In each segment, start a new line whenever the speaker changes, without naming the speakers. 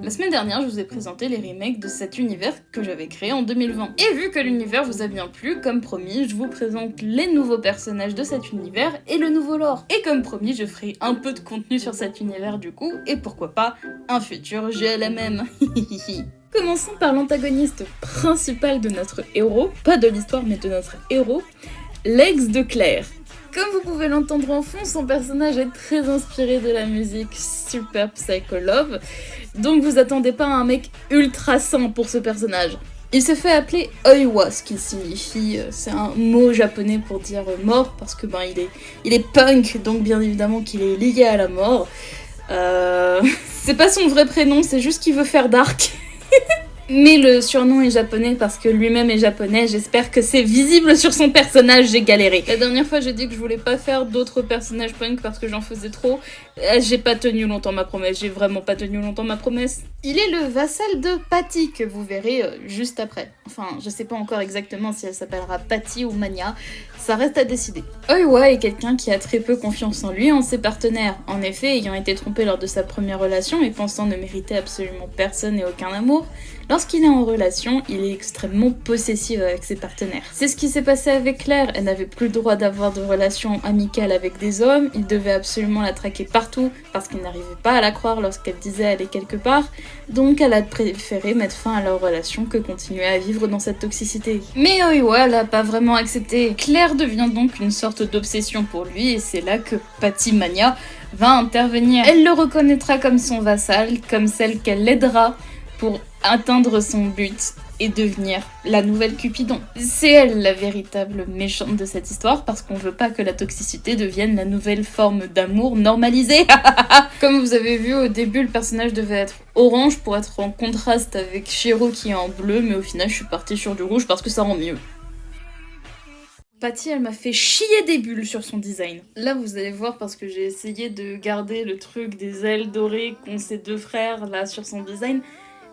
La semaine dernière, je vous ai présenté les remakes de cet univers que j'avais créé en 2020. Et vu que l'univers vous a bien plu, comme promis, je vous présente les nouveaux personnages de cet univers et le nouveau lore. Et comme promis, je ferai un peu de contenu sur cet univers du coup, et pourquoi pas, un futur GLMM. Commençons par l'antagoniste principal de notre héros, pas de l'histoire mais de notre héros, l'ex de Claire. Comme vous pouvez l'entendre en fond, son personnage est très inspiré de la musique Super Psycho Love, donc vous attendez pas à un mec ultra sain pour ce personnage. Il se fait appeler Oiwa, ce qui signifie, c'est un mot japonais pour dire mort, parce que il est punk, donc bien évidemment qu'il est lié à la mort. C'est pas son vrai prénom, c'est juste qu'il veut faire dark. Mais le surnom est japonais parce que lui-même est japonais, j'espère que c'est visible sur son personnage, j'ai galéré. La dernière fois j'ai dit que je voulais pas faire d'autres personnages punk parce que j'en faisais trop. J'ai pas tenu longtemps ma promesse, j'ai vraiment pas tenu longtemps ma promesse. Il est le vassal de Patty que vous verrez juste après. Enfin, je sais pas encore exactement si elle s'appellera Patty ou Mania, ça reste à décider. Oiwa est quelqu'un qui a très peu confiance en lui et en ses partenaires. En effet, ayant été trompé lors de sa première relation et pensant ne mériter absolument personne et aucun amour, lorsqu'il est en relation, il est extrêmement possessif avec ses partenaires. C'est ce qui s'est passé avec Claire, elle n'avait plus le droit d'avoir de relations amicales avec des hommes, il devait absolument la traquer partout parce qu'il n'arrivait pas à la croire lorsqu'elle disait aller quelque part, donc elle a préféré mettre fin à leur relation que continuer à vivre dans cette toxicité. Mais Oiwa l'a pas vraiment accepté. Claire devient donc une sorte d'obsession pour lui et c'est là que Patty Mania va intervenir. Elle le reconnaîtra comme son vassal, comme celle qu'elle aidera pour atteindre son but et devenir la nouvelle Cupidon. C'est elle la véritable méchante de cette histoire parce qu'on veut pas que la toxicité devienne la nouvelle forme d'amour normalisée. Comme vous avez vu au début, le personnage devait être orange pour être en contraste avec Shiro qui est en bleu, mais au final je suis partie sur du rouge parce que ça rend mieux. Patty, elle m'a fait chier des bulles sur son design. Là, vous allez voir parce que j'ai essayé de garder le truc des ailes dorées qu'ont ces deux frères là sur son design.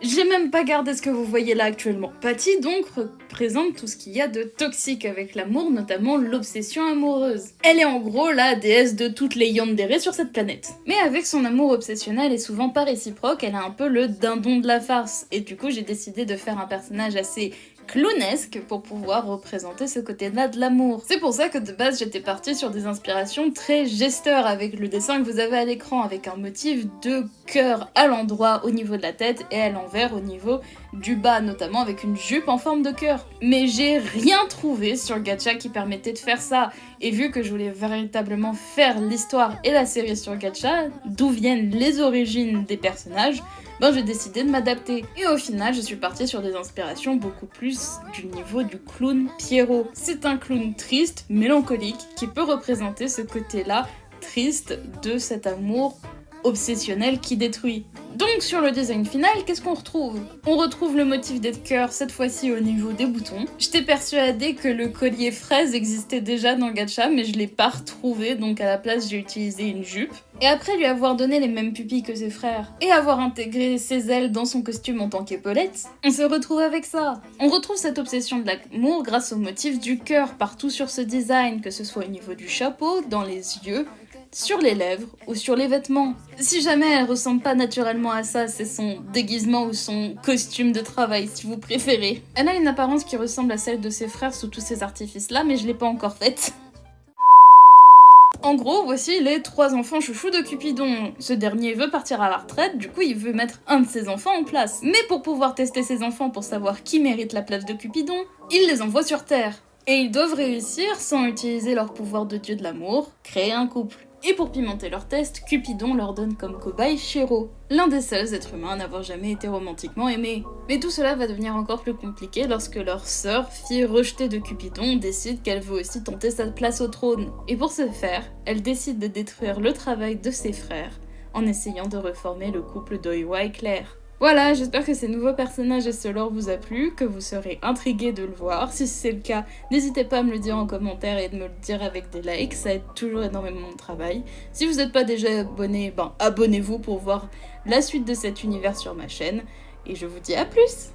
J'ai même pas gardé ce que vous voyez là actuellement. Patty donc représente tout ce qu'il y a de toxique avec l'amour, notamment l'obsession amoureuse. Elle est en gros la déesse de toutes les yandere sur cette planète. Mais avec son amour obsessionnel et souvent pas réciproque, elle a un peu le dindon de la farce. Et du coup j'ai décidé de faire un personnage assez clownesque pour pouvoir représenter ce côté-là de l'amour. C'est pour ça que de base j'étais partie sur des inspirations très gesteur avec le dessin que vous avez à l'écran, avec un motif de cœur à l'endroit au niveau de la tête et à l'envers au niveau du bas, notamment avec une jupe en forme de cœur. Mais j'ai rien trouvé sur Gacha qui permettait de faire ça. Et vu que je voulais véritablement faire l'histoire et la série sur Gacha, d'où viennent les origines des personnages, j'ai décidé de m'adapter. Et au final, je suis partie sur des inspirations beaucoup plus du niveau du clown Pierrot. C'est un clown triste, mélancolique, qui peut représenter ce côté-là triste de cet amour obsessionnel qui détruit. Donc sur le design final, qu'est-ce qu'on retrouve? On retrouve le motif des cœurs, cette fois-ci au niveau des boutons. J'étais persuadée que le collier fraise existait déjà dans Gacha, mais je l'ai pas retrouvé, donc à la place j'ai utilisé une jupe. Et après lui avoir donné les mêmes pupilles que ses frères, et avoir intégré ses ailes dans son costume en tant qu'épaulette, on se retrouve avec ça. On retrouve cette obsession de l'amour grâce au motif du cœur partout sur ce design, que ce soit au niveau du chapeau, dans les yeux, sur les lèvres ou sur les vêtements. Si jamais elle ressemble pas naturellement à ça, c'est son déguisement ou son costume de travail si vous préférez. Elle a une apparence qui ressemble à celle de ses frères sous tous ces artifices là, mais je l'ai pas encore faite. En gros, voici les 3 enfants chouchous de Cupidon. Ce dernier veut partir à la retraite, du coup il veut mettre un de ses enfants en place. Mais pour pouvoir tester ses enfants pour savoir qui mérite la place de Cupidon, il les envoie sur Terre. Et ils doivent réussir, sans utiliser leur pouvoir de dieu de l'amour, créer un couple. Et pour pimenter leur test, Cupidon leur donne comme cobaye Shiro, l'un des seuls êtres humains à n'avoir jamais été romantiquement aimé. Mais tout cela va devenir encore plus compliqué lorsque leur sœur, fille rejetée de Cupidon, décide qu'elle veut aussi tenter sa place au trône. Et pour ce faire, elle décide de détruire le travail de ses frères, en essayant de reformer le couple d'Oiwa et Claire. Voilà, j'espère que ces nouveaux personnages et ce lore vous a plu, que vous serez intrigués de le voir. Si c'est le cas, n'hésitez pas à me le dire en commentaire et de me le dire avec des likes, ça aide toujours énormément de travail. Si vous n'êtes pas déjà abonné, abonnez-vous pour voir la suite de cet univers sur ma chaîne. Et je vous dis à plus!